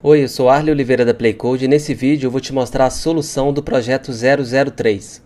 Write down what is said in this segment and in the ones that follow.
Oi, eu sou Arley Oliveira da Playcode e nesse vídeo eu vou te mostrar a solução do projeto 003.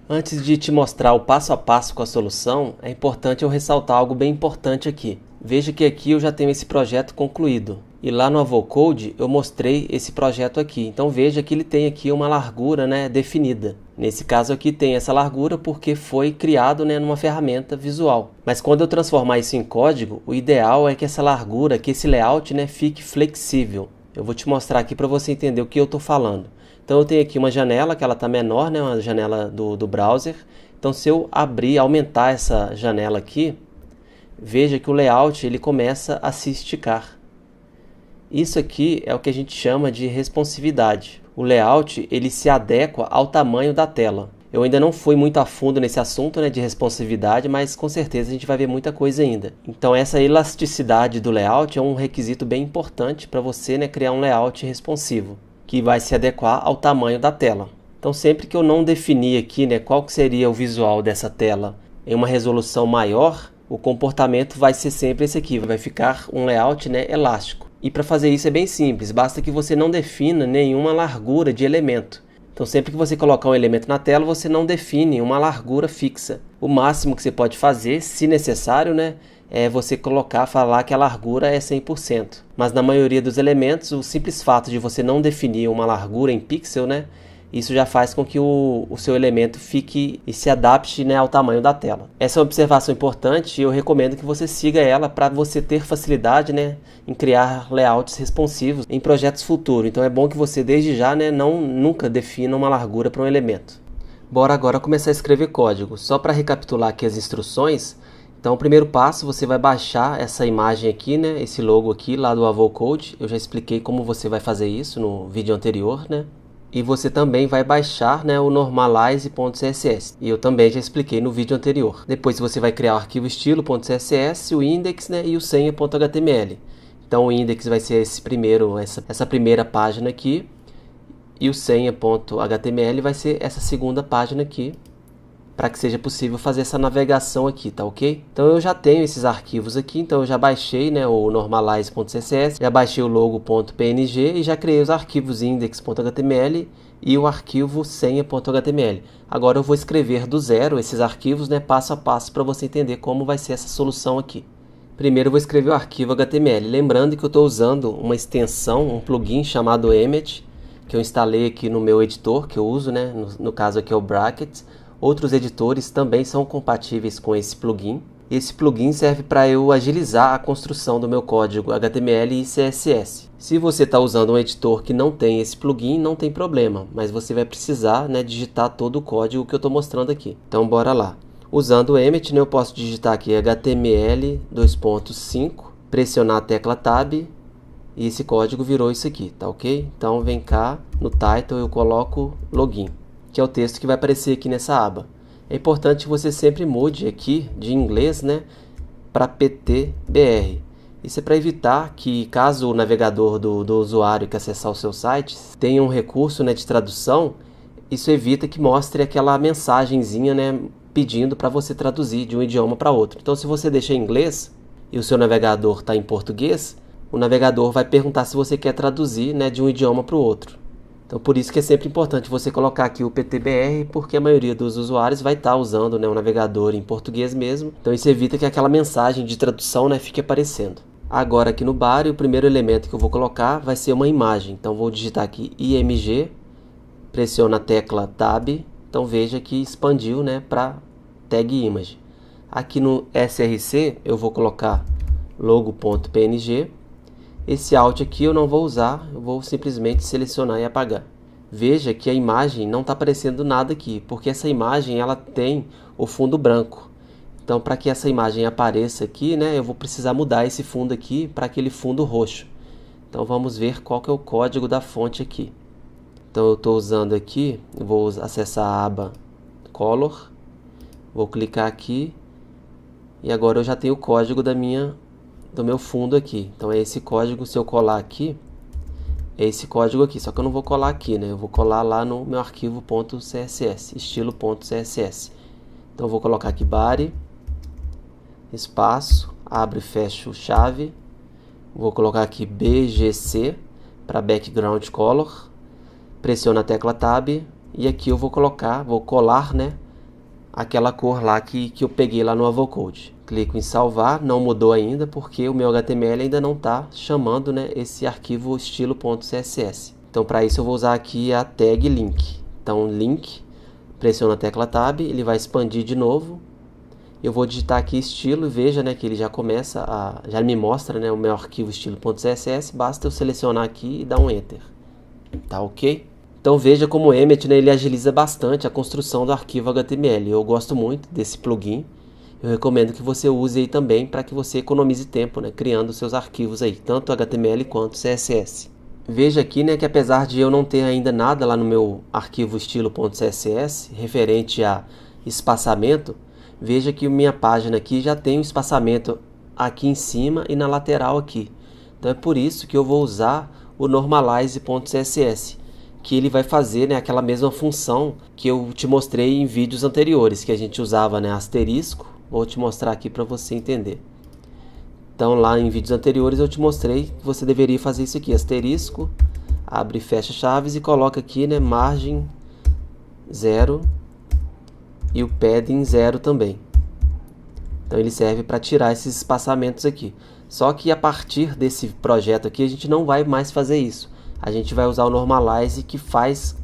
Antes de te mostrar o passo a passo com a solução, é importante eu ressaltar algo bem importante aqui. Veja que aqui eu já tenho esse projeto concluído. E lá no Avocode eu mostrei esse projeto aqui. Então veja que ele tem aqui uma largura, definida. Nesse caso aqui tem essa largura porque foi criado, numa ferramenta visual. Mas quando eu transformar isso em código, o ideal é que essa largura, que esse layout, fique flexível. Eu vou te mostrar aqui para você entender o que eu estou falando. Então eu tenho aqui uma janela que ela está menor, uma janela do browser. Então se eu abrir, aumentar essa janela aqui, veja que o layout ele começa a se esticar. Isso aqui é o que a gente chama de responsividade. O layout ele se adequa ao tamanho da tela. Eu ainda não fui muito a fundo nesse assunto de responsividade, mas com certeza a gente vai ver muita coisa ainda. Então essa elasticidade do layout é um requisito bem importante para você criar um layout responsivo, que vai se adequar ao tamanho da tela. Então sempre que eu não definir aqui qual que seria o visual dessa tela em uma resolução maior, o comportamento vai ser sempre esse aqui, vai ficar um layout elástico. E para fazer isso é bem simples, basta que você não defina nenhuma largura de elemento. Então sempre que você colocar um elemento na tela, você não define uma largura fixa. O máximo que você pode fazer, se necessário, é você falar que a largura é 100%. Mas na maioria dos elementos, o simples fato de você não definir uma largura em pixel, isso já faz com que o seu elemento fique e se adapte ao tamanho da tela. Essa é uma observação importante e eu recomendo que você siga ela para você ter facilidade em criar layouts responsivos em projetos futuros. Então é bom que você desde já nunca defina uma largura para um elemento. Bora agora começar a escrever código. Só para recapitular aqui as instruções. Então o primeiro passo, você vai baixar essa imagem aqui, esse logo aqui lá do Avocode. Eu já expliquei como você vai fazer isso no vídeo anterior, E você também vai baixar o normalize.css. E eu também já expliquei no vídeo anterior. Depois você vai criar o arquivo estilo.css, o index e o senha.html. Então o index vai ser essa primeira página aqui. E o senha.html vai ser essa segunda página aqui, para que seja possível fazer essa navegação aqui, tá ok? Então eu já tenho esses arquivos aqui, então eu já baixei o normalize.css, já baixei o logo.png e já criei os arquivos index.html e o arquivo senha.html. Agora eu vou escrever do zero esses arquivos, passo a passo, para você entender como vai ser essa solução aqui. Primeiro eu vou escrever o arquivo HTML, lembrando que eu estou usando uma extensão, um plugin chamado Emmet, que eu instalei aqui no meu editor, que eu uso, no caso aqui é o Bracket. Outros editores também são compatíveis com esse plugin. Esse plugin serve para eu agilizar a construção do meu código HTML e CSS. Se você está usando um editor que não tem esse plugin, não tem problema, mas você vai precisar digitar todo o código que eu estou mostrando aqui. Então bora lá. Usando o Emmet, eu posso digitar aqui HTML 2.5, pressionar a tecla Tab e esse código virou isso aqui, tá ok? Então vem cá, no title eu coloco login, que é o texto que vai aparecer aqui nessa aba. É importante que você sempre mude aqui de inglês para PTBR. Isso é para evitar que, caso o navegador do usuário que acessar o seu site tenha um recurso de tradução, isso evita que mostre aquela mensagenzinha pedindo para você traduzir de um idioma para outro. Então se você deixa em inglês e o seu navegador está em português, o navegador vai perguntar se você quer traduzir de um idioma para o outro. Então por isso que é sempre importante você colocar aqui o PTBR, porque a maioria dos usuários vai estar usando o navegador em português mesmo. Então isso evita que aquela mensagem de tradução fique aparecendo. Agora aqui no body, o primeiro elemento que eu vou colocar vai ser uma imagem. Então vou digitar aqui img, pressiono a tecla Tab. Então veja que expandiu para tag image. Aqui no src eu vou colocar logo.png. Esse Alt aqui eu não vou usar, eu vou simplesmente selecionar e apagar. Veja que a imagem não está aparecendo nada aqui, porque essa imagem ela tem o fundo branco. Então para que essa imagem apareça aqui, eu vou precisar mudar esse fundo aqui para aquele fundo roxo. Então vamos ver qual que é o código da fonte aqui. Então eu estou usando aqui, eu vou acessar a aba Color, vou clicar aqui e agora eu já tenho o código do meu fundo aqui. Então é esse código, se eu colar aqui, é esse código aqui, só que eu não vou colar aqui, né? Eu vou colar lá no meu arquivo .css, estilo.css. Então eu vou colocar aqui body, espaço, abre e fecha chave. Vou colocar aqui BGC para background color. Pressiono a tecla Tab e aqui eu vou colar, né, aquela cor lá que eu peguei lá no Avocode. Clico em salvar, não mudou ainda porque o meu HTML ainda não está chamando, né, esse arquivo estilo.css. Então para isso eu vou usar aqui a tag link. Então link, pressiono a tecla Tab, ele vai expandir de novo. Eu vou digitar aqui estilo e veja, né, que ele já já me mostra, né, o meu arquivo estilo.css. Basta eu selecionar aqui e dar um enter. Tá ok? Então veja como o Emmet, né, ele agiliza bastante a construção do arquivo HTML. Eu gosto muito desse plugin. Eu recomendo que você use aí também para que você economize tempo, né, criando seus arquivos aí, tanto HTML quanto CSS. Veja aqui, né, que apesar de eu não ter ainda nada lá no meu arquivo estilo.css referente a espaçamento, veja que minha página aqui já tem um espaçamento aqui em cima e na lateral aqui. Então é por isso que eu vou usar o normalize.css, que ele vai fazer, né, aquela mesma função que eu te mostrei em vídeos anteriores, que a gente usava, né, asterisco. Vou te mostrar aqui para você entender. Então lá em vídeos anteriores eu te mostrei que você deveria fazer isso aqui, asterisco, abre e fecha chaves e coloca aqui, né, margem 0 e o padding 0 também. Então ele serve para tirar esses espaçamentos aqui. Só que a partir desse projeto aqui a gente não vai mais fazer isso. A gente vai usar o Normalize que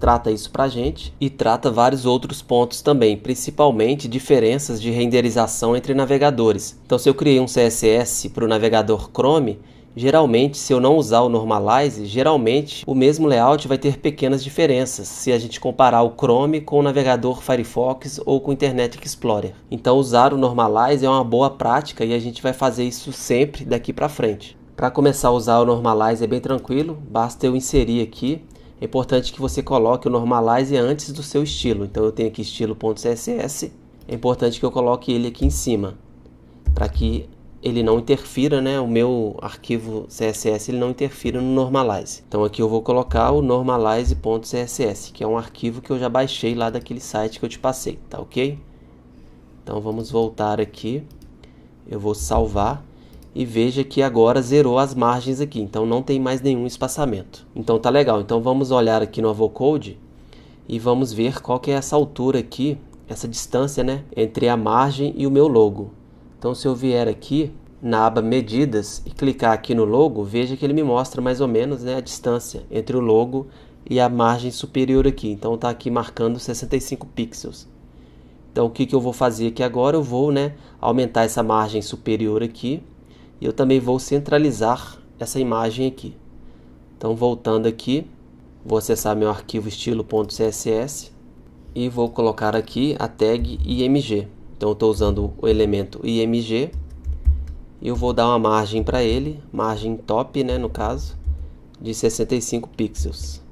trata isso pra gente e trata vários outros pontos também, principalmente diferenças de renderização entre navegadores. Então se eu criei um CSS para o navegador Chrome, geralmente se eu não usar o Normalize, geralmente o mesmo layout vai ter pequenas diferenças se a gente comparar o Chrome com o navegador Firefox ou com o Internet Explorer. Então usar o Normalize é uma boa prática e a gente vai fazer isso sempre daqui para frente. Para começar a usar o Normalize é bem tranquilo, basta eu inserir aqui. É importante que você coloque o Normalize antes do seu estilo. Então eu tenho aqui estilo.css, é importante que eu coloque ele aqui em cima, para que ele não interfira, né, o meu arquivo CSS ele não interfira no Normalize. Então aqui eu vou colocar o normalize.css, que é um arquivo que eu já baixei lá daquele site que eu te passei, tá ok? Então vamos voltar aqui, eu vou salvar. E veja que agora zerou as margens aqui, então não tem mais nenhum espaçamento. Então tá legal, então vamos olhar aqui no Avocode e vamos ver qual que é essa altura aqui, essa distância, né, entre a margem e o meu logo. Então se eu vier aqui na aba medidas e clicar aqui no logo, veja que ele me mostra mais ou menos, né, a distância entre o logo e a margem superior aqui. Então tá aqui marcando 65 pixels. Então o que eu vou fazer aqui agora? Eu vou, né, aumentar essa margem superior aqui. E eu também vou centralizar essa imagem aqui. Então voltando aqui, vou acessar meu arquivo estilo.css e vou colocar aqui a tag img. Então eu estou usando o elemento img e eu vou dar uma margem para ele, margem top, né, no caso, de 65 pixels.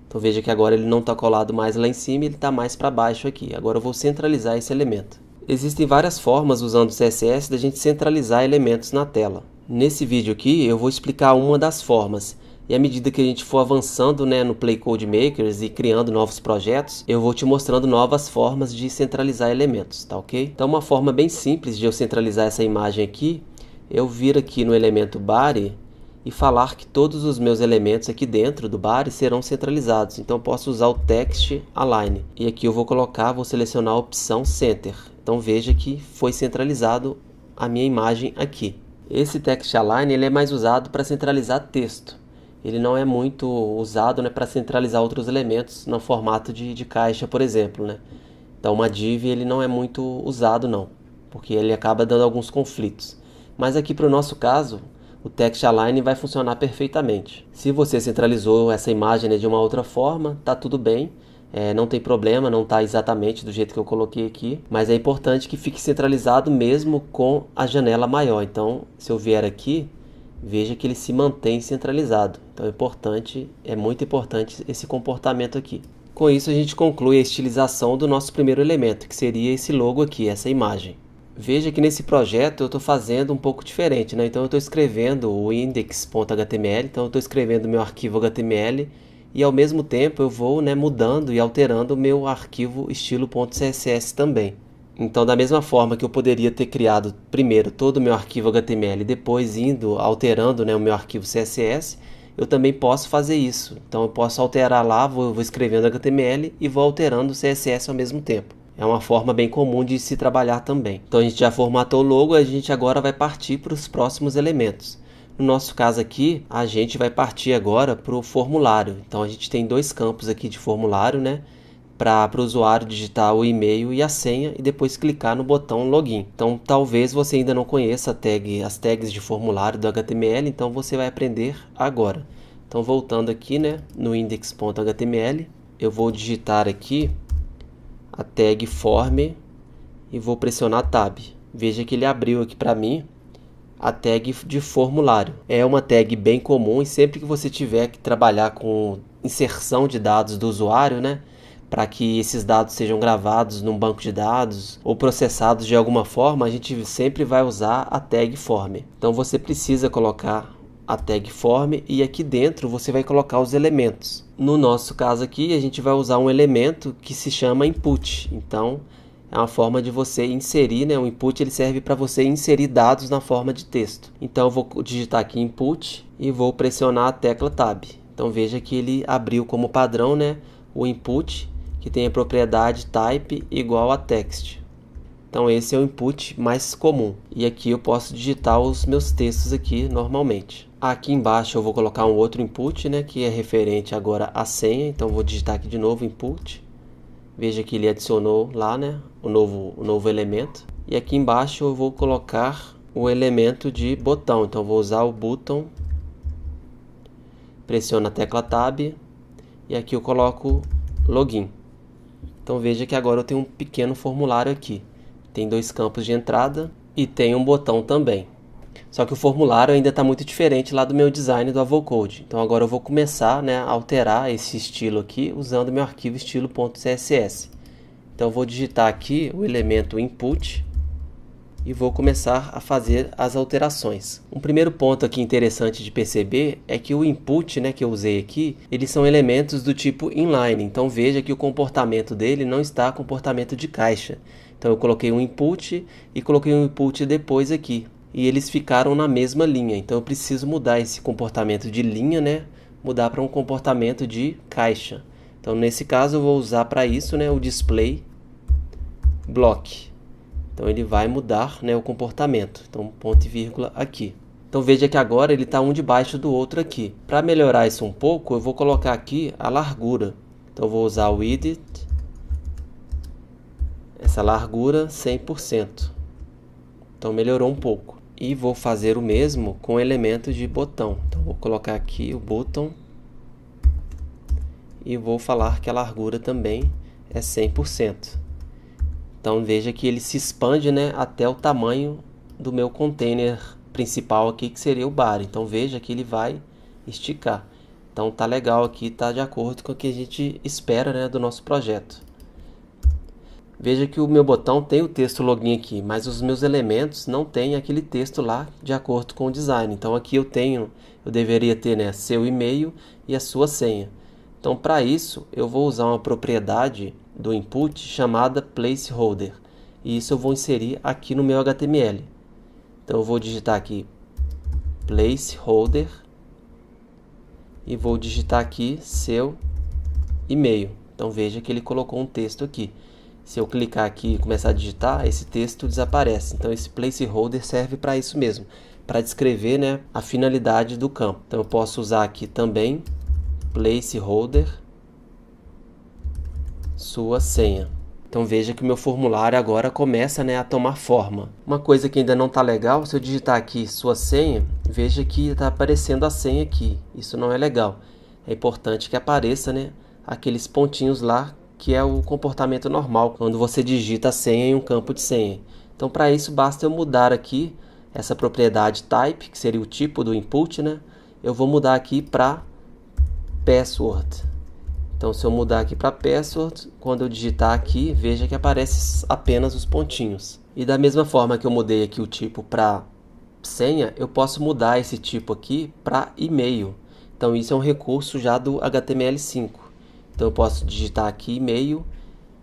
Então veja que agora ele não está colado mais lá em cima, ele está mais para baixo aqui. Agora eu vou centralizar esse elemento. Existem várias formas usando o CSS da gente centralizar elementos na tela. Nesse vídeo aqui eu vou explicar uma das formas. E à medida que a gente for avançando, né, no Play Code Makers e criando novos projetos, eu vou te mostrando novas formas de centralizar elementos, tá ok? Então uma forma bem simples de eu centralizar essa imagem aqui, eu vir aqui no elemento body e falar que todos os meus elementos aqui dentro do body serão centralizados. Então eu posso usar o Text Align. E aqui eu vou selecionar a opção Center. Então veja que foi centralizado a minha imagem aqui. Esse Text Align ele é mais usado para centralizar texto. Ele não é muito usado, né, para centralizar outros elementos no formato de caixa, por exemplo, né? Então uma div ele não é muito usado não, porque ele acaba dando alguns conflitos. Mas aqui para o nosso caso, o Text Align vai funcionar perfeitamente. Se você centralizou essa imagem, né, de uma outra forma, tá tudo bem. Não tem problema, não está exatamente do jeito que eu coloquei aqui, mas é importante que fique centralizado mesmo com a janela maior. Então, se eu vier aqui, veja que ele se mantém centralizado. Então é muito importante esse comportamento aqui. Com isso a gente conclui a estilização do nosso primeiro elemento, que seria esse logo aqui, essa imagem. Veja que nesse projeto eu estou fazendo um pouco diferente, né? Então eu estou escrevendo o index.html, então eu estou escrevendo meu arquivo HTML e ao mesmo tempo eu vou, né, mudando e alterando o meu arquivo estilo.css também. Então, da mesma forma que eu poderia ter criado primeiro todo o meu arquivo HTML e depois indo alterando, né, o meu arquivo CSS, eu também posso fazer isso. Então eu posso alterar lá, vou escrevendo HTML e vou alterando o CSS ao mesmo tempo. É uma forma bem comum de se trabalhar também. Então a gente já formatou o logo, a gente agora vai partir para os próximos elementos. No nosso caso aqui, a gente vai partir agora para o formulário. Então a gente tem dois campos aqui de formulário, né? Para o usuário digitar o e-mail e a senha e depois clicar no botão login. Então talvez você ainda não conheça as tags de formulário do HTML, então você vai aprender agora. Então voltando aqui, né, no index.html, eu vou digitar aqui a tag form e vou pressionar Tab. Veja que ele abriu aqui para mim a tag de formulário. É uma tag bem comum e sempre que você tiver que trabalhar com inserção de dados do usuário, né, para que esses dados sejam gravados num banco de dados ou processados de alguma forma, a gente sempre vai usar a tag form. Então você precisa colocar a tag form e aqui dentro você vai colocar os elementos. No nosso caso aqui, a gente vai usar um elemento que se chama input. Então, é uma forma de você inserir, né? O input ele serve para você inserir dados na forma de texto. Então, eu vou digitar aqui input e vou pressionar a tecla Tab. Então, veja que ele abriu como padrão, né, o input, que tem a propriedade type igual a text. Então esse é o input mais comum. E aqui eu posso digitar os meus textos aqui normalmente. Aqui embaixo eu vou colocar um outro input, né, que é referente agora à senha. Então vou digitar aqui de novo input. Veja que ele adicionou lá, né, o novo elemento. E aqui embaixo eu vou colocar o elemento de botão. Então vou usar o button. Pressiono a tecla Tab. E aqui eu coloco login. Então veja que agora eu tenho um pequeno formulário aqui. Tem dois campos de entrada e tem um botão também. Só que o formulário ainda está muito diferente lá do meu design do Avocode. Então agora eu vou começar, né, a alterar esse estilo aqui usando meu arquivo estilo.css. Então eu vou digitar aqui o elemento input e vou começar a fazer as alterações. Um primeiro ponto aqui interessante de perceber é que o input, né, que eu usei aqui, eles são elementos do tipo inline. Então veja que o comportamento dele não está comportamento de caixa. Então eu coloquei um input e coloquei um input depois aqui. E eles ficaram na mesma linha. Então eu preciso mudar esse comportamento de linha, né, mudar para um comportamento de caixa. Então nesse caso eu vou usar para isso, né, o display block. Então ele vai mudar, né, o comportamento. Então ponto e vírgula aqui. Então veja que agora ele está um debaixo do outro aqui. Para melhorar isso um pouco, eu vou colocar aqui a largura. Então eu vou usar o width, essa largura 100%. Então melhorou um pouco. E vou fazer o mesmo com o elemento de botão. Então vou colocar aqui o button e vou falar que a largura também é 100%. Então veja que ele se expande, né, até o tamanho do meu container principal aqui, que seria o bar. Então veja que ele vai esticar. Então tá legal aqui, tá de acordo com o que a gente espera, né, do nosso projeto. Veja que o meu botão tem o texto login aqui, mas os meus elementos não têm aquele texto lá de acordo com o design. Então aqui eu deveria ter, né, seu e-mail e a sua senha. Então para isso eu vou usar uma propriedade do input chamada placeholder. E isso eu vou inserir aqui no meu HTML. Então eu vou digitar aqui placeholder e vou digitar aqui seu e-mail. Então veja que ele colocou um texto aqui. Se eu clicar aqui e começar a digitar, esse texto desaparece. Então esse placeholder serve para isso mesmo, para descrever, né, a finalidade do campo. Então eu posso usar aqui também placeholder sua senha. Então veja que o meu formulário agora começa, né, a tomar forma. Uma coisa que ainda não está legal, se eu digitar aqui sua senha, veja que está aparecendo a senha aqui. Isso não é legal. É importante que apareça, né, aqueles pontinhos lá, que é o comportamento normal quando você digita a senha em um campo de senha. Então para isso basta eu mudar aqui essa propriedade type, que seria o tipo do input, né? Eu vou mudar aqui para password. Então se eu mudar aqui para password, quando eu digitar aqui, veja que aparece apenas os pontinhos. E da mesma forma que eu mudei aqui o tipo para senha, eu posso mudar esse tipo aqui para e-mail. Então isso é um recurso já do HTML5. Então eu posso digitar aqui e-mail,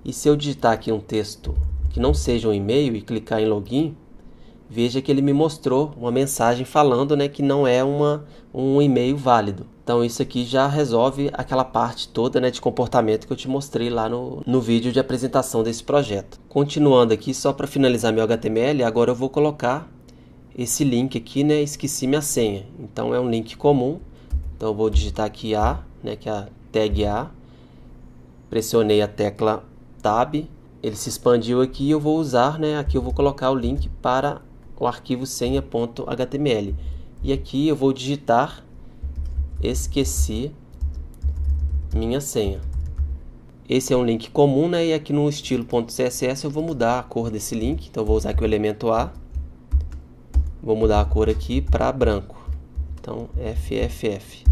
e se eu digitar aqui um texto que não seja um e-mail e clicar em login, veja que ele me mostrou uma mensagem falando, né, que não é um e-mail válido. Então isso aqui já resolve aquela parte toda, né, de comportamento que eu te mostrei lá no vídeo de apresentação desse projeto. Continuando aqui, só para finalizar meu HTML, agora eu vou colocar esse link aqui, né, esqueci minha senha. Então é um link comum. Então eu vou digitar aqui A, né, que é a tag A. Pressionei a tecla Tab. Ele se expandiu aqui e eu vou usar, né, aqui eu vou colocar o link para o arquivo senha.html. E aqui eu vou digitar esqueci minha senha. Esse é um link comum, né, e aqui no estilo .css eu vou mudar a cor desse link. Então eu vou usar aqui o elemento A. Vou mudar a cor aqui para branco. Então FFF.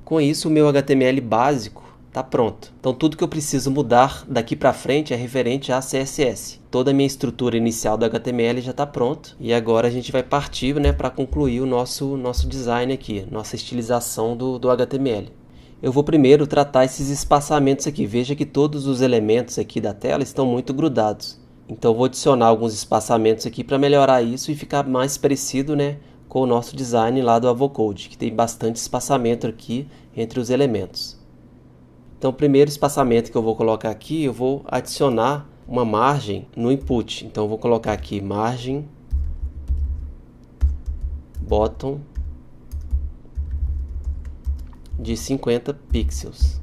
Com isso o meu HTML básico está pronto. Então tudo que eu preciso mudar daqui para frente é referente a CSS. Toda a minha estrutura inicial do HTML já está pronto. E agora a gente vai partir, né, para concluir o nosso design aqui, nossa estilização do HTML. Eu vou primeiro tratar esses espaçamentos aqui. Veja que todos os elementos aqui da tela estão muito grudados. Então eu vou adicionar alguns espaçamentos aqui para melhorar isso e ficar mais parecido, né, com o nosso design lá do Avocode, que tem bastante espaçamento aqui entre os elementos. Então o primeiro espaçamento que eu vou colocar aqui, eu vou adicionar uma margem no input. Então eu vou colocar aqui margem bottom de 50 pixels.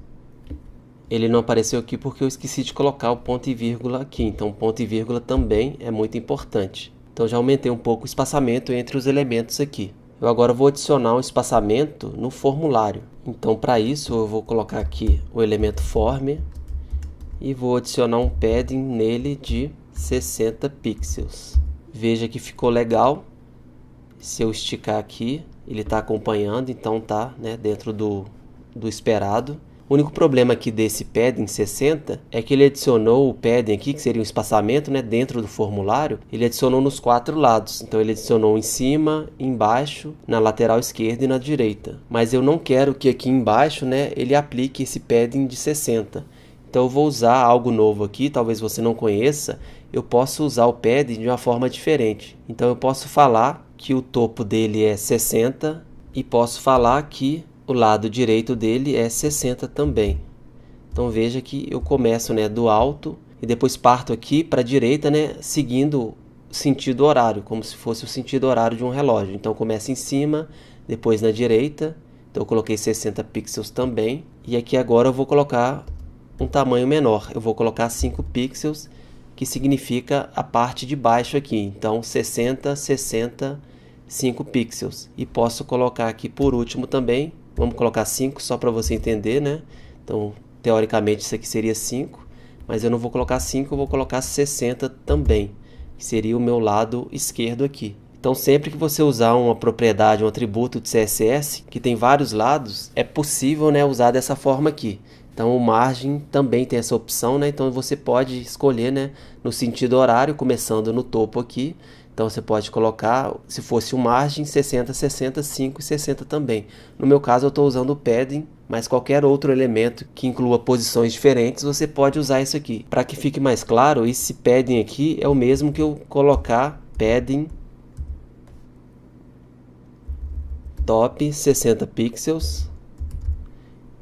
Ele não apareceu aqui porque eu esqueci de colocar o ponto e vírgula aqui. Então ponto e vírgula também é muito importante. Então já aumentei um pouco o espaçamento entre os elementos aqui. Eu agora vou adicionar um espaçamento no formulário. Então para isso eu vou colocar aqui o elemento form e vou adicionar um padding nele de 60 pixels. Veja que ficou legal. Se eu esticar aqui, ele está acompanhando, então está, né, dentro do esperado. O único problema aqui desse padding 60 é que ele adicionou o padding aqui, que seria um espaçamento, né, dentro do formulário, ele adicionou nos 4 lados. Então ele adicionou em cima, embaixo, na lateral esquerda e na direita. Mas eu não quero que aqui embaixo, né, ele aplique esse padding de 60. Então eu vou usar algo novo aqui, talvez você não conheça. Eu posso usar o padding de uma forma diferente. Então eu posso falar que o topo dele é 60 e posso falar que o lado direito dele é 60 também. Então veja que eu começo, né, do alto e depois parto aqui para a direita, né, seguindo o sentido horário, como se fosse o sentido horário de um relógio. Então começa em cima, depois na direita. Então eu coloquei 60 pixels também. E aqui agora eu vou colocar um tamanho menor. Eu vou colocar 5 pixels, que significa a parte de baixo aqui. Então 60, 60, 5 pixels. E posso colocar aqui por último também. Vamos colocar 5 só para você entender, né? Então, teoricamente, isso aqui seria 5. Mas eu não vou colocar 5, eu vou colocar 60 também. Que seria o meu lado esquerdo aqui. Então, sempre que você usar uma propriedade, um atributo de CSS, que tem vários lados, é possível, né, usar dessa forma aqui. Então, o margem também tem essa opção, né? Então, você pode escolher, né, no sentido horário, começando no topo aqui. Então você pode colocar, se fosse o margem, 60, 60, 5 e 60 também. No meu caso eu estou usando o padding, mas qualquer outro elemento que inclua posições diferentes, você pode usar isso aqui. Para que fique mais claro, esse padding aqui é o mesmo que eu colocar padding top 60 pixels,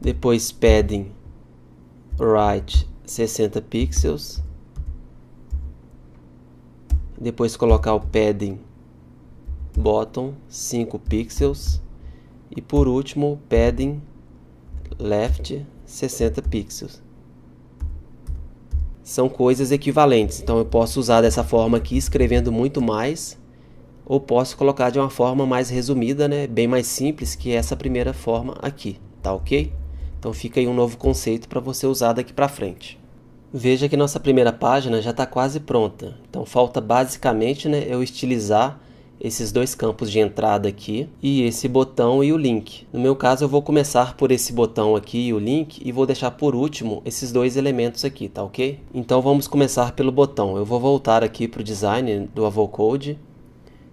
depois padding right 60 pixels, depois colocar o padding bottom 5 pixels e por último padding left 60 pixels. São coisas equivalentes, então eu posso usar dessa forma aqui escrevendo muito mais, ou posso colocar de uma forma mais resumida, né, bem mais simples, que é essa primeira forma aqui, tá ok? Então fica aí um novo conceito para você usar daqui para frente. Veja que nossa primeira página já está quase pronta. Então falta basicamente, né, eu estilizar esses dois campos de entrada aqui e esse botão e o link. No meu caso eu vou começar por esse botão aqui e o link e vou deixar por último esses dois elementos aqui, tá ok? Então vamos começar pelo botão. Eu vou voltar aqui para o design do Avocode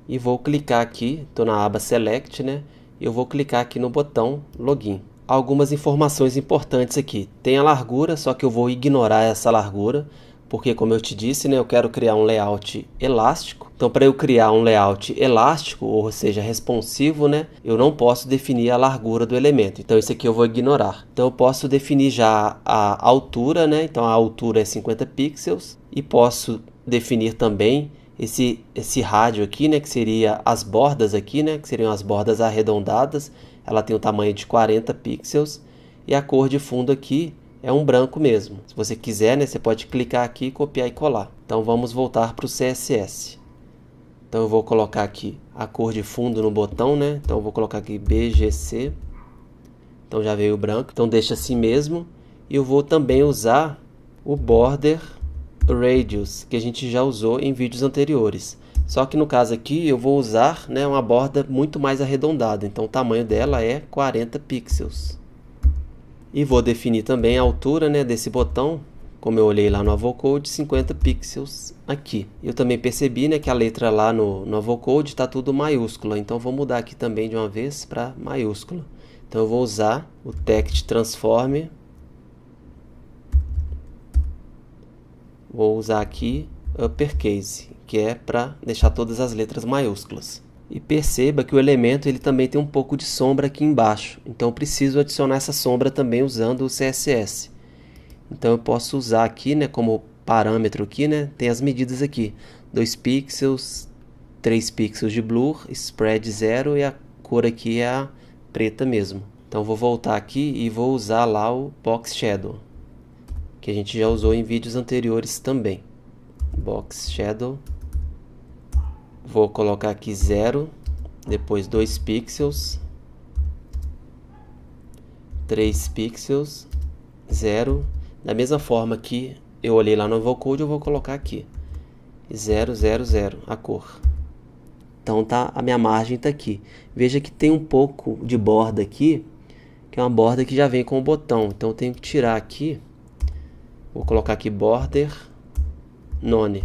e vou clicar aqui, estou na aba Select, né? Eu vou clicar aqui no botão Login. Algumas informações importantes aqui. Tem a largura, só que eu vou ignorar essa largura, porque como eu te disse, né, eu quero criar um layout elástico. Então para eu criar um layout elástico, ou seja, responsivo, né, eu não posso definir a largura do elemento. Então isso aqui eu vou ignorar. Então eu posso definir já a altura, né? Então a altura é 50 pixels e posso definir também esse rádio aqui, né, que seria as bordas aqui, né, que seriam as bordas arredondadas. Ela tem um tamanho de 40 pixels e a cor de fundo aqui é um branco mesmo. Se você quiser, né, você pode clicar aqui, copiar e colar. Então vamos voltar para o CSS. Então eu vou colocar aqui a cor de fundo no botão, né? Então eu vou colocar aqui BGC. Então já veio o branco. Então deixa assim mesmo. E eu vou também usar o Border Radius, que a gente já usou em vídeos anteriores. Só que no caso aqui eu vou usar, né, uma borda muito mais arredondada. Então o tamanho dela é 40 pixels. E vou definir também a altura, né, desse botão, como eu olhei lá no Avocode, 50 pixels aqui. Eu também percebi, né, que a letra lá no Avocode está tudo maiúscula. Então vou mudar aqui também de uma vez para maiúscula. Então eu vou usar o Text Transform. Vou usar aqui Uppercase, que é para deixar todas as letras maiúsculas. E perceba que o elemento ele também tem um pouco de sombra aqui embaixo. Então eu preciso adicionar essa sombra também usando o CSS. Então eu posso usar aqui, né, como parâmetro aqui, né, tem as medidas aqui. 2 pixels, 3 pixels de blur, spread 0 e a cor aqui é a preta mesmo. Então vou voltar aqui e vou usar lá o Box Shadow, que a gente já usou em vídeos anteriores também. Box Shadow. Vou colocar aqui 0, depois 2 pixels, 3 pixels, 0. Da mesma forma que eu olhei lá no Avocode, eu vou colocar aqui 0, 0, 0, a cor. Então tá, a minha margem está aqui. Veja que tem um pouco de borda aqui, que é uma borda que já vem com o botão. Então eu tenho que tirar aqui, vou colocar aqui Border None,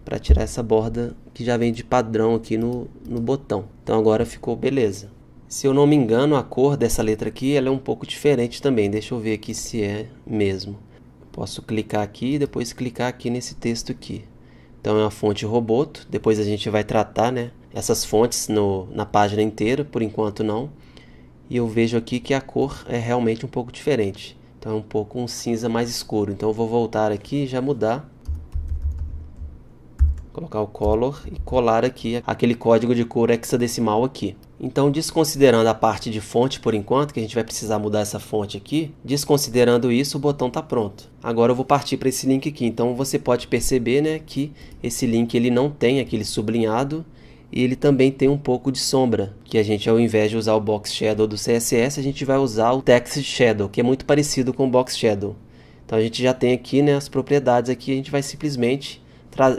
para tirar essa borda que já vem de padrão aqui no botão. Então agora ficou beleza. Se eu não me engano, a cor dessa letra aqui ela é um pouco diferente também. Deixa eu ver aqui se é mesmo. Posso clicar aqui e depois clicar aqui nesse texto aqui. Então é uma fonte Roboto. Depois a gente vai tratar, né, essas fontes na página inteira. Por enquanto não. E eu vejo aqui que a cor é realmente um pouco diferente. Então é um pouco um cinza mais escuro. Então eu vou voltar aqui e já mudar. Colocar o color e colar aqui aquele código de cor hexadecimal aqui. Então, desconsiderando a parte de fonte por enquanto, que a gente vai precisar mudar essa fonte aqui, desconsiderando isso, o botão está pronto. Agora eu vou partir para esse link aqui. Então você pode perceber, né, que esse link ele não tem aquele sublinhado e ele também tem um pouco de sombra, que a gente, ao invés de usar o Box Shadow do CSS, a gente vai usar o Text Shadow, que é muito parecido com o Box Shadow. Então a gente já tem aqui, né, as propriedades aqui, a gente vai simplesmente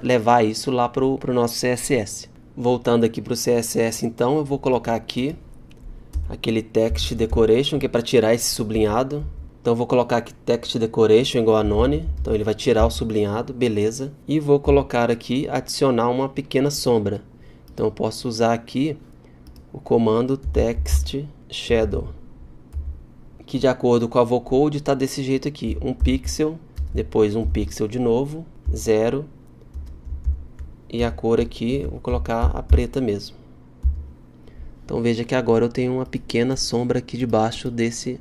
levar isso lá para o nosso CSS. Voltando aqui para o CSS, então, eu vou colocar aqui aquele Text Decoration, que é para tirar esse sublinhado. Então eu vou colocar aqui Text Decoration igual a None, então ele vai tirar o sublinhado, beleza. E vou colocar aqui, adicionar uma pequena sombra. Então eu posso usar aqui o comando Text Shadow, que de acordo com a Avocode está desse jeito aqui, 1 pixel, depois 1 pixel de novo, 0. E a cor aqui, vou colocar a preta mesmo. Então veja que agora eu tenho uma pequena sombra aqui debaixo desse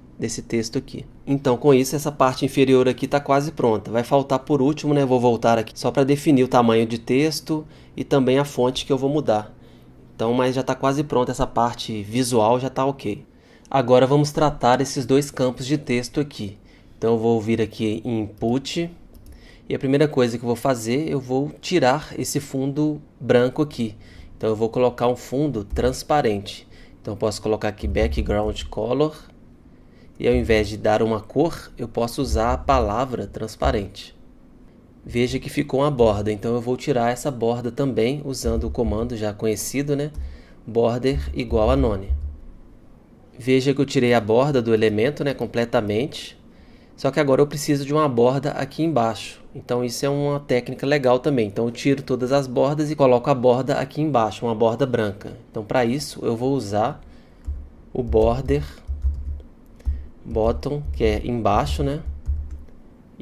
texto aqui. Então com isso essa parte inferior aqui está quase pronta. Vai faltar por último, né? Vou voltar aqui só para definir o tamanho de texto e também a fonte que eu vou mudar. Então, mas já está quase pronta essa parte visual, já está ok. Agora vamos tratar esses dois campos de texto aqui. Então eu vou vir aqui em Input. E a primeira coisa que eu vou fazer, eu vou tirar esse fundo branco aqui. Então eu vou colocar um fundo transparente. Então eu posso colocar aqui Background Color. E ao invés de dar uma cor, eu posso usar a palavra transparente. veja que ficou uma borda. Então eu vou tirar essa borda também usando o comando já conhecido, né? Border igual a none. Veja que eu tirei a borda do elemento, né, completamente. Só que agora eu preciso de uma borda aqui embaixo. Então isso é uma técnica legal também. Então eu tiro todas as bordas e coloco a borda aqui embaixo, uma borda branca. Então para isso eu vou usar o border bottom, que é embaixo, né?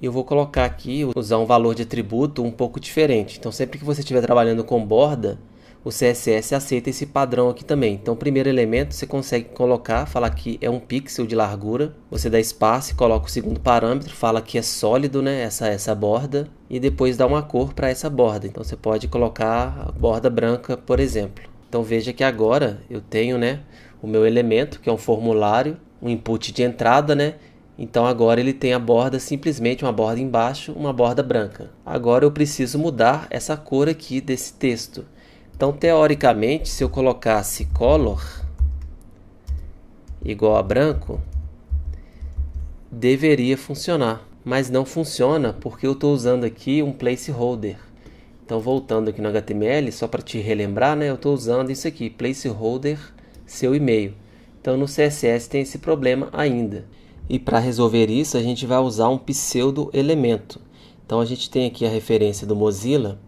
E eu vou colocar aqui, usar um valor de atributo um pouco diferente. Então sempre que você estiver trabalhando com borda, o CSS aceita esse padrão aqui também. Então o primeiro elemento você consegue colocar, falar que é um pixel de largura. Você dá espaço e coloca o segundo parâmetro, fala que é sólido, né, essa borda. E depois dá uma cor para essa borda. Então você pode colocar a borda branca, por exemplo. Então veja que agora eu tenho, né, o meu elemento, que é um formulário, um input de entrada, né? Então agora ele tem a borda, simplesmente uma borda embaixo, uma borda branca. Agora eu preciso mudar essa cor aqui desse texto. Então, teoricamente, se eu colocasse color igual a branco, deveria funcionar. Mas não funciona porque eu estou usando aqui um placeholder. Então, voltando aqui no HTML, só para te relembrar, né, eu estou usando isso aqui, placeholder seu e-mail. Então, no CSS tem esse problema ainda. E para resolver isso, a gente vai usar um pseudo elemento. Então, a gente tem aqui a referência do Mozilla.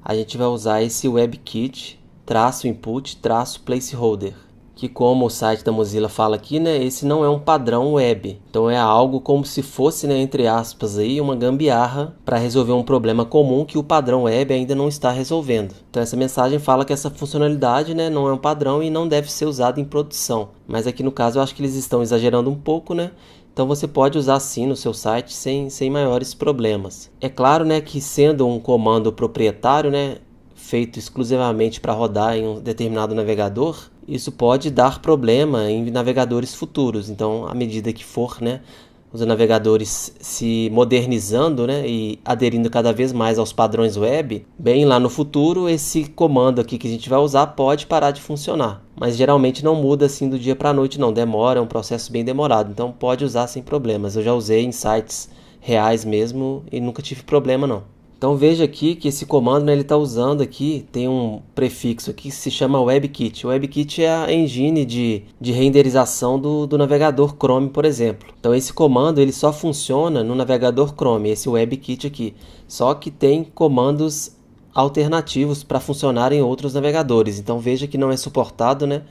A gente vai usar esse WebKit, -input, -placeholder, que como o site da Mozilla fala aqui, né, esse não é um padrão web. Então é algo como se fosse, né, entre aspas, aí, uma gambiarra para resolver um problema comum que o padrão web ainda não está resolvendo. Então essa mensagem fala que essa funcionalidade, né, não é um padrão e não deve ser usada em produção. Mas aqui no caso eu acho que eles estão exagerando um pouco, né? Então você pode usar sim no seu site sem maiores problemas. É claro, né, que sendo um comando proprietário, né, feito exclusivamente para rodar em um determinado navegador, isso pode dar problema em navegadores futuros. Então, à medida que for, né, os navegadores se modernizando, né, e aderindo cada vez mais aos padrões web, bem lá no futuro esse comando aqui que a gente vai usar pode parar de funcionar. Mas geralmente não muda assim do dia para a noite, não. Demora, é um processo bem demorado. Então pode usar sem problemas. Eu já usei em sites reais mesmo e nunca tive problema não. Então veja aqui que esse comando, né, ele está usando aqui, tem um prefixo aqui que se chama WebKit. O WebKit é a engine de renderização do navegador Chrome, por exemplo. Então esse comando ele só funciona no navegador Chrome, esse WebKit aqui. Só que tem comandos alternativos para funcionar em outros navegadores. Então veja que não é suportado, né,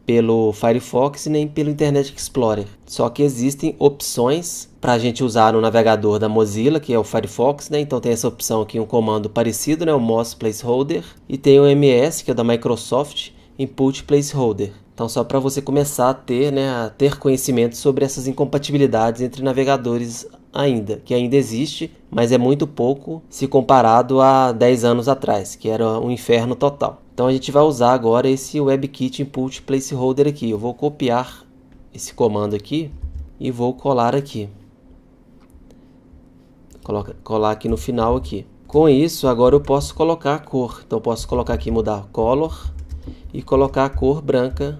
pelo Firefox nem pelo Internet Explorer. Só que existem opções para a gente usar no navegador da Mozilla, que é o Firefox, né? Então tem essa opção aqui, um comando parecido, né, o Moz Placeholder, e tem o MS, que é da Microsoft, Input Placeholder. Então só para você começar a ter, né, a ter conhecimento sobre essas incompatibilidades entre navegadores ainda, que ainda existe, mas é muito pouco se comparado a 10 anos atrás, que era um inferno total. Então a gente vai usar agora esse WebKit Input Placeholder aqui. Eu vou copiar esse comando aqui e vou colar aqui. Colar aqui no final aqui. Com isso, agora eu posso colocar a cor. Então eu posso colocar aqui, mudar color e colocar a cor branca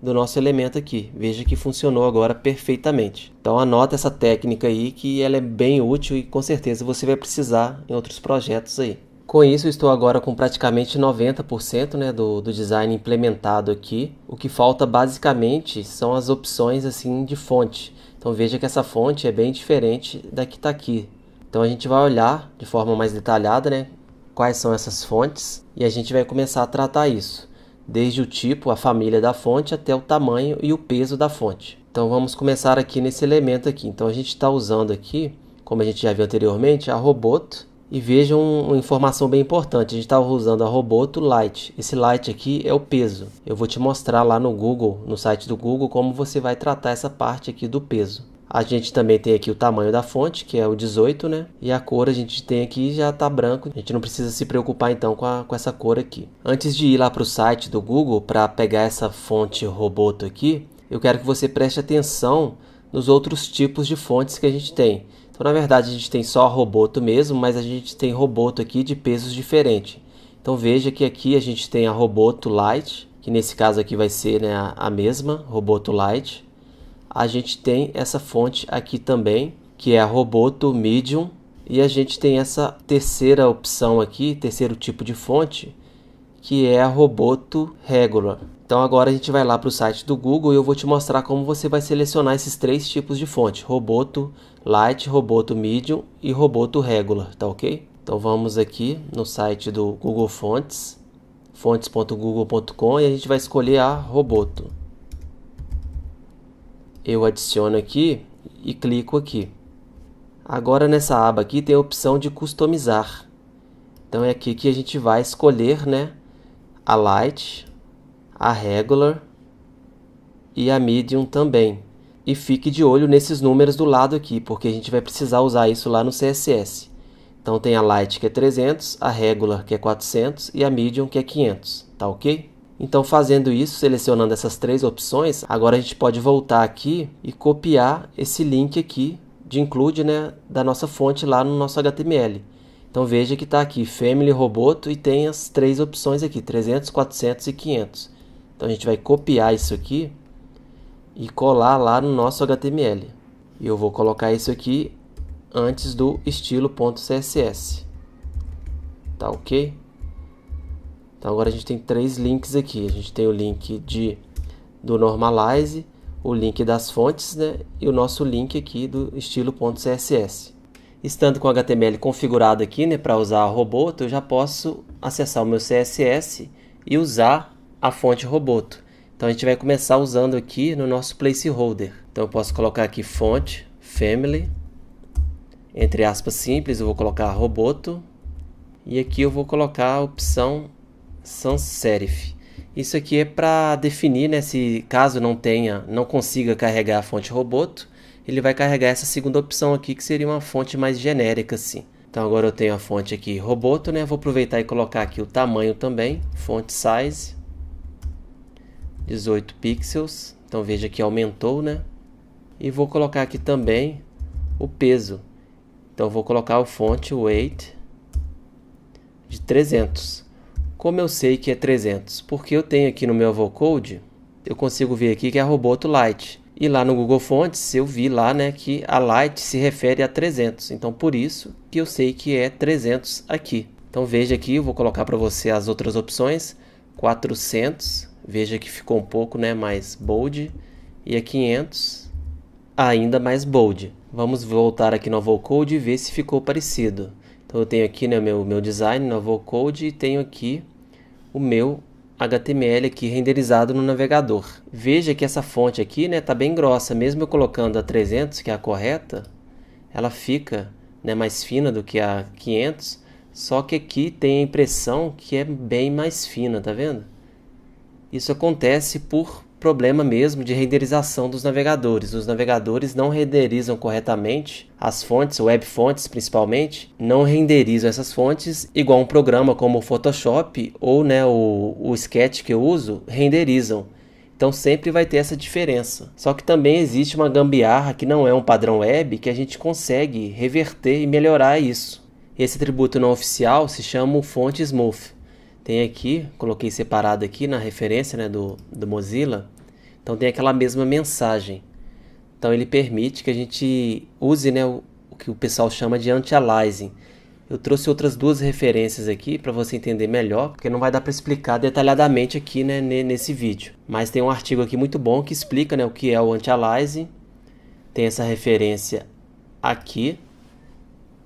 do nosso elemento aqui. Veja que funcionou agora perfeitamente. Então anota essa técnica aí que ela é bem útil e com certeza você vai precisar em outros projetos aí. Com isso, eu estou agora com praticamente 90%, né, do design implementado aqui. O que falta basicamente são as opções assim, de fonte. Então veja que essa fonte é bem diferente da que está aqui. Então a gente vai olhar de forma mais detalhada, né, quais são essas fontes e a gente vai começar a tratar isso. Desde o tipo, a família da fonte, até o tamanho e o peso da fonte. Então vamos começar aqui nesse elemento aqui. Então a gente está usando aqui, como a gente já viu anteriormente, a Roboto. E vejam uma informação bem importante, a gente está usando a Roboto Light. Esse Light aqui é o peso. Eu vou te mostrar lá no Google, no site do Google, como você vai tratar essa parte aqui do peso. A gente também tem aqui o tamanho da fonte, que é o 18, né? E a cor a gente tem aqui já está branco. A gente não precisa se preocupar então com essa cor aqui. Antes de ir lá para o site do Google para pegar essa fonte Roboto aqui, eu quero que você preste atenção nos outros tipos de fontes que a gente tem. Então, na verdade, a gente tem só a Roboto mesmo, mas a gente tem Roboto aqui de pesos diferentes. Então, veja que aqui a gente tem a Roboto Light, que nesse caso aqui vai ser, né, a mesma, Roboto Light. A gente tem essa fonte aqui também, que é a Roboto Medium, E a gente tem essa terceira opção aqui, terceiro tipo de fonte, que é a Roboto Regular. Então agora a gente vai lá para o site do Google e eu vou te mostrar como você vai selecionar esses três tipos de fonte: Roboto Light, Roboto Medium e Roboto Regular, tá ok? Então vamos aqui no site do Google Fontes, fontes.google.com, e a gente vai escolher a Roboto. Eu adiciono aqui e clico aqui. Agora nessa aba aqui tem a opção de customizar. Então é aqui que a gente vai escolher, né, a Light, a Regular e a Medium também. E fique de olho nesses números do lado aqui, porque a gente vai precisar usar isso lá no CSS. Então tem a Light, que é 300, a Regular, que é 400, e a Medium, que é 500, tá ok? Então fazendo isso, selecionando essas três opções, agora a gente pode voltar aqui e copiar esse link aqui de include, né, da nossa fonte lá no nosso HTML. Então veja que está aqui Family Roboto e tem as três opções aqui, 300, 400 e 500. Então a gente vai copiar isso aqui e colar lá no nosso HTML. E eu vou colocar isso aqui antes do estilo.css. Tá ok? Então agora a gente tem três links aqui. A gente tem o link do Normalize, o link das fontes, né, e o nosso link aqui do estilo.css. Estando com o HTML configurado aqui, né, para usar a Roboto, eu já posso acessar o meu CSS e usar a fonte Roboto. Então a gente vai começar usando aqui no nosso placeholder. Então eu posso colocar aqui fonte, family, entre aspas simples, eu vou colocar Roboto, e aqui eu vou colocar a opção sans serif. Isso aqui é para definir, né, se caso não consiga carregar a fonte Roboto, ele vai carregar essa segunda opção aqui, que seria uma fonte mais genérica assim. Então agora eu tenho a fonte aqui Roboto, né? Vou aproveitar e colocar aqui o tamanho também, font size 18 pixels. Então veja que aumentou, né? E vou colocar aqui também o peso. Então vou colocar o font weight de 300. Como eu sei que é 300? Porque eu tenho aqui no meu Avocode, eu consigo ver aqui que é a Roboto Light. E lá no Google Fontes eu vi lá, né, que a Light se refere a 300. Então por isso que eu sei que é 300 aqui. Então veja aqui, eu vou colocar para você as outras opções. 400, veja que ficou um pouco, né, mais bold. E a 500, ainda mais bold. Vamos voltar aqui no Avocode e ver se ficou parecido. Então eu tenho aqui, né, meu design no Avocode e tenho aqui o meu HTML aqui renderizado no navegador. Veja que essa fonte aqui, né, tá bem grossa. Mesmo eu colocando a 300, que é a correta, ela fica, né, mais fina do que a 500. Só que aqui tem a impressão que é bem mais fina, tá vendo? Isso acontece por problema mesmo de renderização dos navegadores. Os navegadores não renderizam corretamente as fontes, web fontes principalmente, não renderizam essas fontes igual um programa como o Photoshop ou, né, o Sketch que eu uso renderizam. Então sempre vai ter essa diferença. Só que também existe uma gambiarra que não é um padrão web que a gente consegue reverter e melhorar isso. Esse atributo não oficial se chama o Font Smooth. Tem aqui, coloquei separado aqui na referência, né, do Mozilla. Então tem aquela mesma mensagem. Então ele permite que a gente use, né, o que o pessoal chama de anti-aliasing. Eu trouxe outras duas referências aqui para você entender melhor, porque não vai dar para explicar detalhadamente aqui, né, nesse vídeo. Mas tem um artigo aqui muito bom que explica, né, o que é o anti-aliasing. Tem essa referência aqui,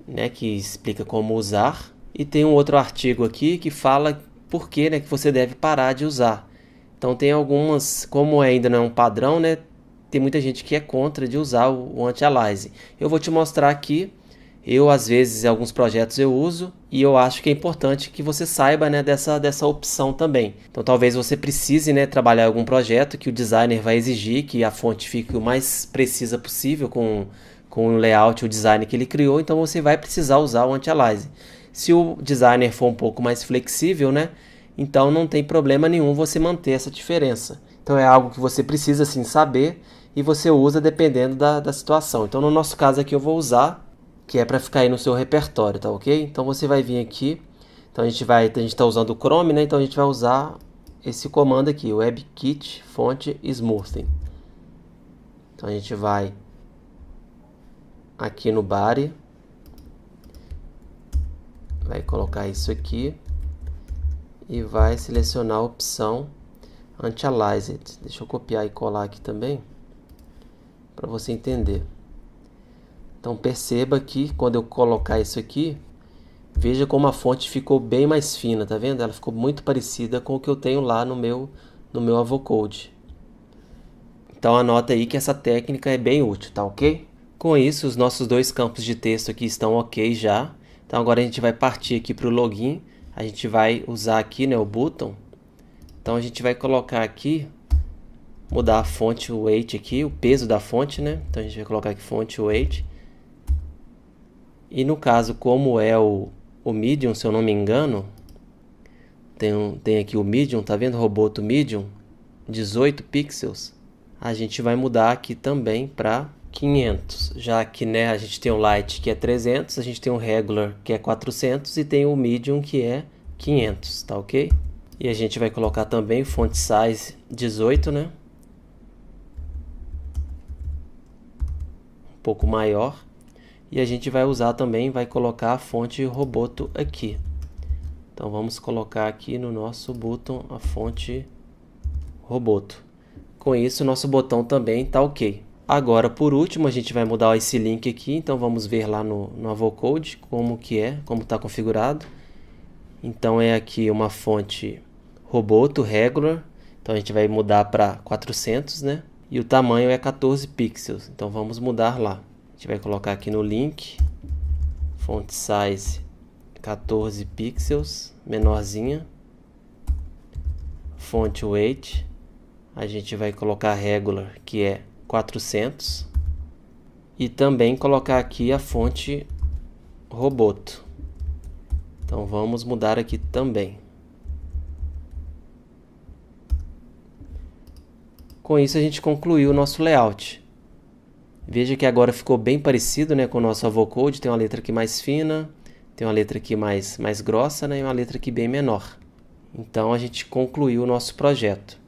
né, que explica como usar. E tem um outro artigo aqui que fala por que, né, que você deve parar de usar. Então tem algumas, como ainda não é um padrão, né, tem muita gente que é contra de usar o anti-aliasing. Eu vou te mostrar aqui. Eu, às vezes, em alguns projetos eu uso e eu acho que é importante que você saiba, né, dessa opção também. Então talvez você precise, né, trabalhar em algum projeto que o designer vai exigir que a fonte fique o mais precisa possível com o layout, o design que ele criou, então você vai precisar usar o anti-aliasing. Se o designer for um pouco mais flexível, né, então não tem problema nenhum você manter essa diferença. Então é algo que você precisa sim saber e você usa dependendo da situação. Então no nosso caso aqui eu vou usar, que é para ficar aí no seu repertório, tá ok? Então você vai vir aqui, então a gente está usando o Chrome, né? Então a gente vai usar esse comando aqui, WebKit Font Smoothing. Então a gente vai aqui no body vai colocar isso aqui e vai selecionar a opção Anti-Aliased. Deixa eu copiar e colar aqui também, para você entender. Então perceba que quando eu colocar isso aqui, veja como a fonte ficou bem mais fina, tá vendo? Ela ficou muito parecida com o que eu tenho lá no meu Avocode. Então anota aí que essa técnica é bem útil, tá ok? Com isso, os nossos dois campos de texto aqui estão ok já. Então agora a gente vai partir aqui para o login. A gente vai usar aqui, né, o button. Então a gente vai colocar aqui, mudar a fonte weight aqui, o peso da fonte, né? Então a gente vai colocar aqui fonte weight. E no caso, como é o medium, se eu não me engano, tem aqui o medium, tá vendo? Roboto medium, 18 pixels. A gente vai mudar aqui também para 500, já que, né, a gente tem o light que é 300, a gente tem o regular que é 400 e tem o medium que é 500, tá ok? E a gente vai colocar também font size 18, né? Um pouco maior. E a gente vai usar também, vai colocar a fonte Roboto aqui. Então vamos colocar aqui no nosso botão a fonte Roboto. Com isso, o nosso botão também está ok. Agora, por último, a gente vai mudar esse link aqui. Então vamos ver lá no Avocode como está configurado. Então é aqui uma fonte Roboto Regular. Então a gente vai mudar para 400, né? E o tamanho é 14 pixels. Então vamos mudar lá. A gente vai colocar aqui no link, font size 14 pixels, menorzinha, font weight, a gente vai colocar regular, que é 400, e também colocar aqui a fonte Roboto. Então vamos mudar aqui também. Com isso a gente concluiu o nosso layout. Veja que agora ficou bem parecido, né, com o nosso Avocode. Tem uma letra aqui mais fina, tem uma letra aqui mais grossa, né, e uma letra aqui bem menor. Então a gente concluiu o nosso projeto.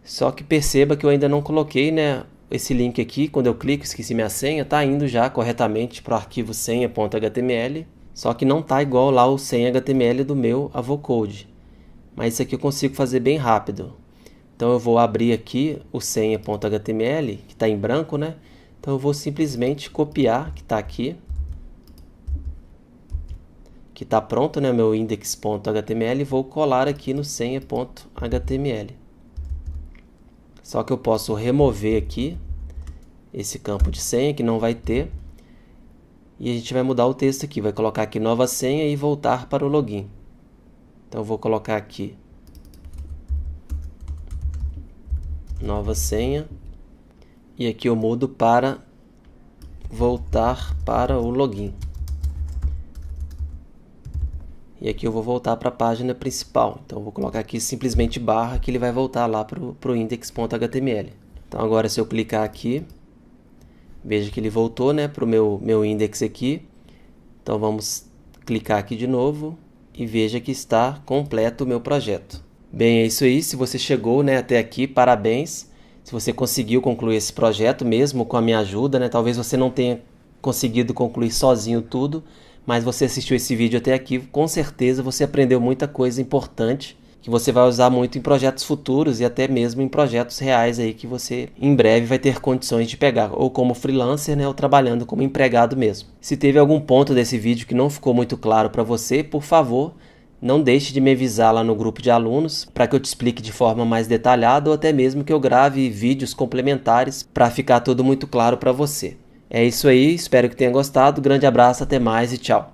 Só que perceba que eu ainda não coloquei, né, esse link aqui. Quando eu clico, esqueci minha senha, está indo já corretamente para o arquivo senha.html. Só que não está igual lá o senha.html do meu Avocode. Mas isso aqui eu consigo fazer bem rápido. Então eu vou abrir aqui o senha.html, que está em branco, né? Então eu vou simplesmente copiar, que está aqui, que está pronto, né, meu index.html, e vou colar aqui no senha.html. Só que eu posso remover aqui esse campo de senha, que não vai ter, e a gente vai mudar o texto aqui, vai colocar aqui nova senha e voltar para o login. Então eu vou colocar aqui nova senha. E aqui eu mudo para voltar para o login. E aqui eu vou voltar para a página principal. Então eu vou colocar aqui simplesmente barra, que ele vai voltar lá para o index.html. Então agora se eu clicar aqui, veja que ele voltou, né, para o meu index aqui. Então vamos clicar aqui de novo e veja que está completo o meu projeto. Bem, é isso aí. Se você chegou, né, até aqui, parabéns. Se você conseguiu concluir esse projeto mesmo com a minha ajuda, né? Talvez você não tenha conseguido concluir sozinho tudo, mas você assistiu esse vídeo até aqui, com certeza você aprendeu muita coisa importante que você vai usar muito em projetos futuros e até mesmo em projetos reais aí que você em breve vai ter condições de pegar, ou como freelancer, né, ou trabalhando como empregado mesmo. Se teve algum ponto desse vídeo que não ficou muito claro para você, por favor, não deixe de me avisar lá no grupo de alunos para que eu te explique de forma mais detalhada ou até mesmo que eu grave vídeos complementares para ficar tudo muito claro para você. É isso aí, espero que tenha gostado, grande abraço, até mais e tchau!